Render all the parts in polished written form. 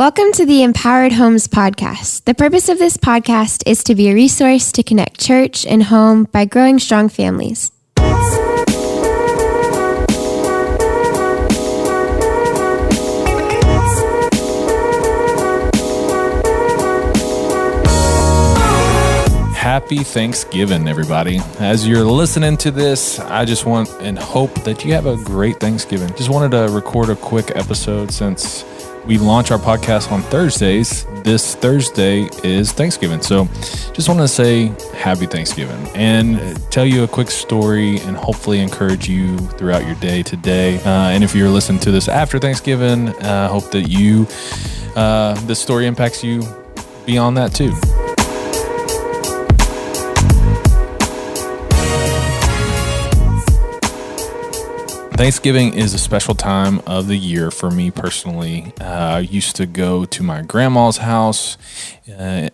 Welcome to the Empowered Homes podcast. The purpose of this podcast is to be a resource to connect church and home by growing strong families. Happy Thanksgiving, everybody. As you're listening to this, I just want and hope that you have a great Thanksgiving. Just wanted to record a quick episode since we launch our podcast on Thursdays. This Thursday is Thanksgiving. So just want to say happy Thanksgiving and tell you a quick story and hopefully encourage you throughout your day today. And if you're listening to this after Thanksgiving, I hope that this story impacts you beyond that too. Thanksgiving is a special time of the year for me personally. I used to go to my grandma's house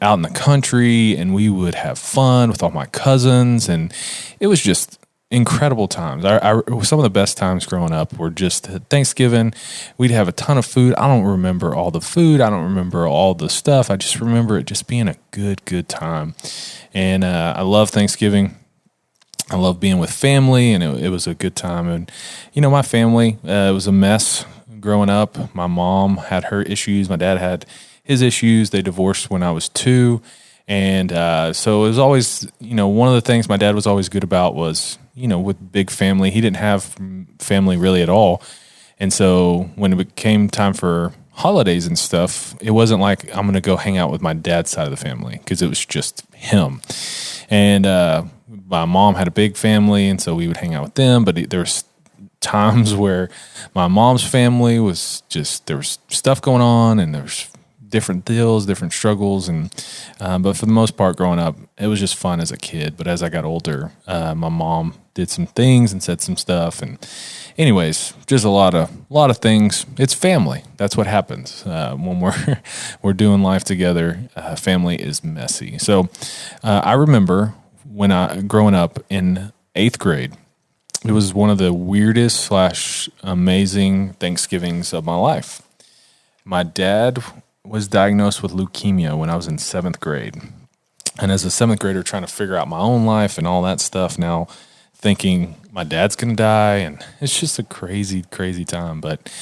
out in the country, and we would have fun with all my cousins, and it was just incredible times. Some of the best times growing up were just Thanksgiving. We'd have a ton of food. I don't remember all the food. I don't remember all the stuff. I just remember it just being a good time, and I love Thanksgiving. I love being with family, and it was a good time. And, my family, it was a mess growing up. My mom had her issues. My dad had his issues. They divorced when I was 2. And so it was always, one of the things my dad was always good about was, with big family, he didn't have family really at all. And so when it came time for holidays and stuff, it wasn't like I'm going to go hang out with my dad's side of the family because it was just him. And my mom had a big family, and so we would hang out with them. But there was times where my mom's family was just, there was stuff going on, and there was different deals, different struggles. And but for the most part, growing up, it was just fun as a kid. But as I got older, my mom did some things and said some stuff. And anyways, just a lot of things. It's family. That's what happens when we're doing life together. Family is messy. So I remember when growing up in 8th grade, it was one of the weirdest / amazing Thanksgivings of my life. My dad was diagnosed with leukemia when I was in 7th grade. And as a 7th grader trying to figure out my own life and all that stuff, now thinking my dad's going to die, and it's just a crazy time. But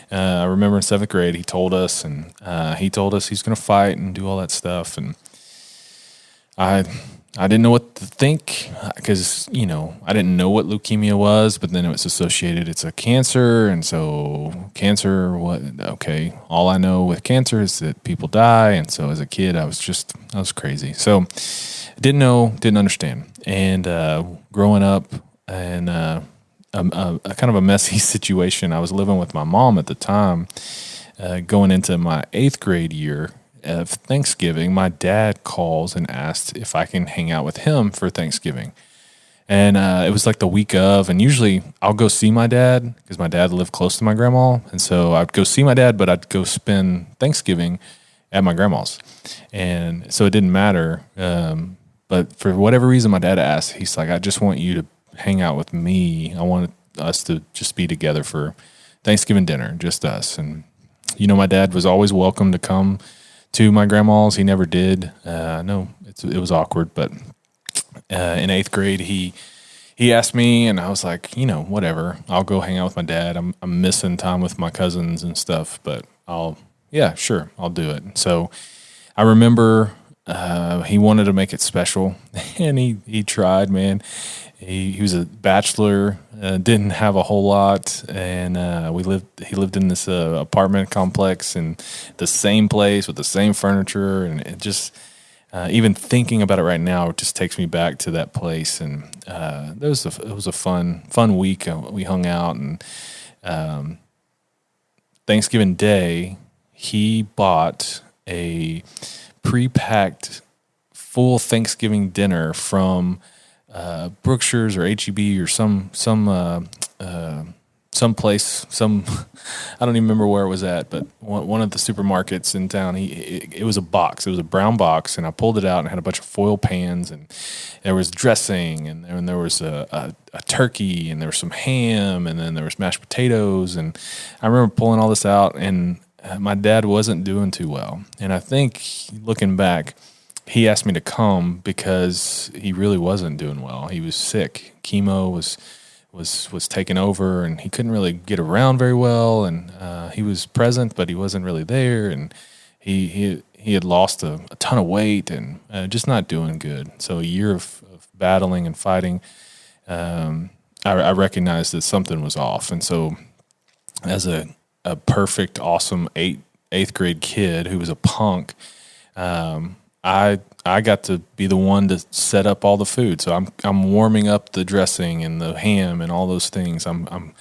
I remember in 7th grade, he told us he's going to fight and do all that stuff. And I didn't know what to think because, I didn't know what leukemia was, but then it was associated, it's a cancer. And so cancer, okay, all I know with cancer is that people die. And so as a kid, I was crazy. So didn't understand. And growing up in a kind of a messy situation, I was living with my mom at the time, going into my 8th grade year of Thanksgiving. My dad calls and asked if I can hang out with him for Thanksgiving. And it was like the week of, and usually I'll go see my dad because my dad lived close to my grandma. And so I'd go see my dad, but I'd go spend Thanksgiving at my grandma's. And so it didn't matter. But for whatever reason, my dad asked, he's like, I just want you to hang out with me. I want us to just be together for Thanksgiving dinner, just us. And, my dad was always welcome to come to my grandma's. He never did. No, it was awkward. But in 8th grade, he asked me, and I was like, whatever. I'll go hang out with my dad. I'm missing time with my cousins and stuff, but sure, I'll do it. So I remember he wanted to make it special, and he tried, man. He was a bachelor, didn't have a whole lot, and he lived in this apartment complex in the same place with the same furniture, and it just even thinking about it right now, it just takes me back to that place. And it was a fun week. We hung out, and Thanksgiving Day, he bought a pre-packed full Thanksgiving dinner from Brookshire's or HEB or some place, I don't even remember where it was at, but one of the supermarkets in town. It was a box. It was a brown box, and I pulled it out and had a bunch of foil pans, and there was dressing, and there was a turkey, and there was some ham, and then there was mashed potatoes. And I remember pulling all this out, and my dad wasn't doing too well. And I think looking back, he asked me to come because he really wasn't doing well. He was sick. Chemo was taking over, and he couldn't really get around very well. And he was present, but he wasn't really there. And he had lost a ton of weight and just not doing good. So a year of battling and fighting, I recognized that something was off. And so as a perfect, awesome eighth grade kid who was a punk, I got to be the one to set up all the food. So I'm warming up the dressing and the ham and all those things. I'm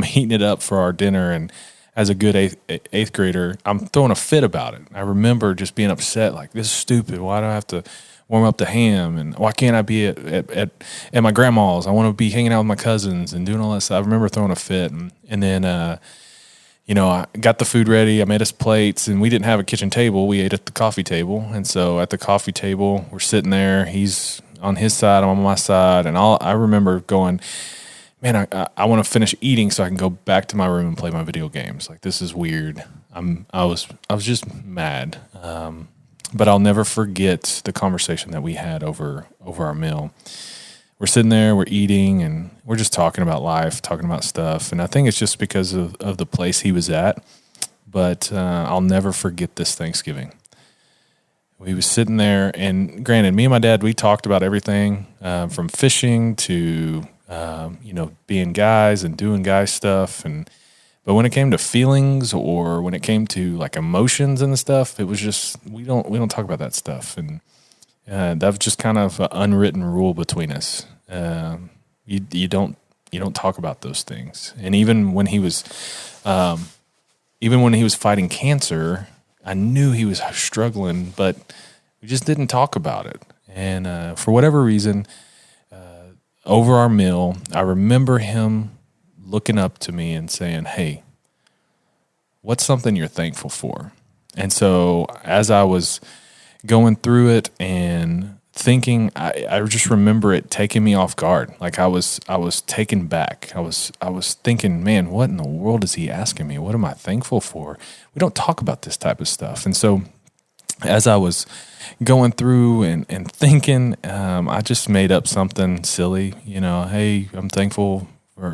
heating it up for our dinner. And as a good eighth grader, I'm throwing a fit about it. I remember just being upset, like, this is stupid. Why do I have to warm up the ham? And why can't I be at my grandma's? I want to be hanging out with my cousins and doing all that stuff. I remember throwing a fit. And then, I got the food ready. I made us plates, and we didn't have a kitchen table. We ate at the coffee table. And so at the coffee table, we're sitting there. He's on his side, I'm on my side. And I remember going, man, I want to finish eating so I can go back to my room and play my video games. Like, this is weird. I was just mad. But I'll never forget the conversation that we had over our meal. We're sitting there, we're eating, and we're just talking about life, talking about stuff. And I think it's just because of the place he was at. But I'll never forget this Thanksgiving. We was sitting there, and granted, me and my dad, we talked about everything from fishing to being guys and doing guy stuff. But when it came to feelings, or when it came to like emotions and stuff, it was just we don't talk about that stuff. And that was just kind of an unwritten rule between us. You don't talk about those things. And even when he was fighting cancer, I knew he was struggling, but we just didn't talk about it. And for whatever reason, over our meal, I remember him looking up to me and saying, "Hey, what's something you're thankful for?" And so as I was going through it and thinking, I just remember it taking me off guard. Like I was taken back. I was thinking, man, what in the world is he asking me? What am I thankful for? We don't talk about this type of stuff. And so as I was going through and thinking, I just made up something silly, hey, I'm thankful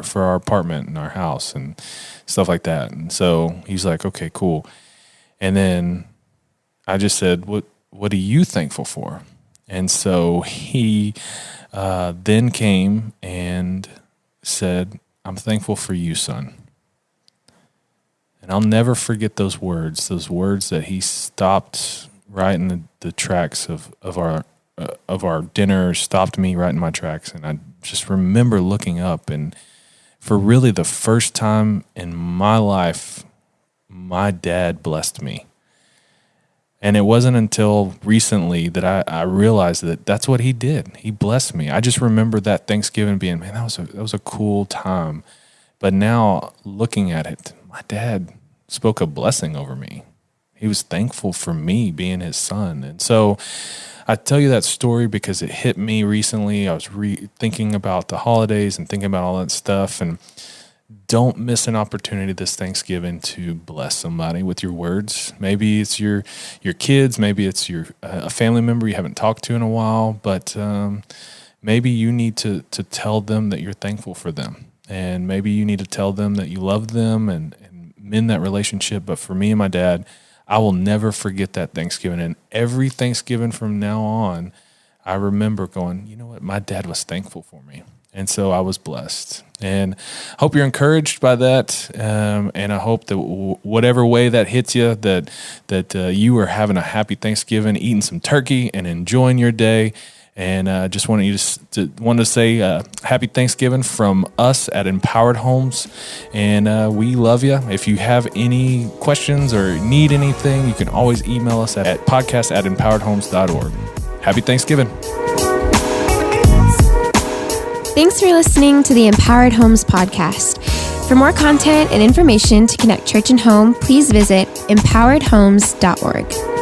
for our apartment and our house and stuff like that. And so he's like, okay, cool. And then I just said, what are you thankful for? And so he then came and said, I'm thankful for you, son. And I'll never forget those words that he stopped right in the tracks of our dinner, stopped me right in my tracks. And I just remember looking up, and for really the first time in my life, my dad blessed me. And it wasn't until recently that I realized that that's what he did. He blessed me. I just remember that Thanksgiving being, man, that was a cool time. But now looking at it, my dad spoke a blessing over me. He was thankful for me being his son. And so I tell you that story because it hit me recently. I was thinking about the holidays and thinking about all that stuff. And don't miss an opportunity this Thanksgiving to bless somebody with your words. Maybe it's your kids. Maybe it's a family member you haven't talked to in a while. But maybe you need to tell them that you're thankful for them. And maybe you need to tell them that you love them and mend that relationship. But for me and my dad, I will never forget that Thanksgiving. And every Thanksgiving from now on, I remember going, you know what? My dad was thankful for me. And so I was blessed. And I hope you're encouraged by that. And I hope that whatever way that hits you, that you are having a happy Thanksgiving, eating some turkey and enjoying your day. And just wanted to say happy Thanksgiving from us at Empowered Homes. And we love you. If you have any questions or need anything, you can always email us at podcast@empoweredhomes.org. Happy Thanksgiving. Thanks for listening to the Empowered Homes podcast. For more content and information to connect church and home, please visit empoweredhomes.org.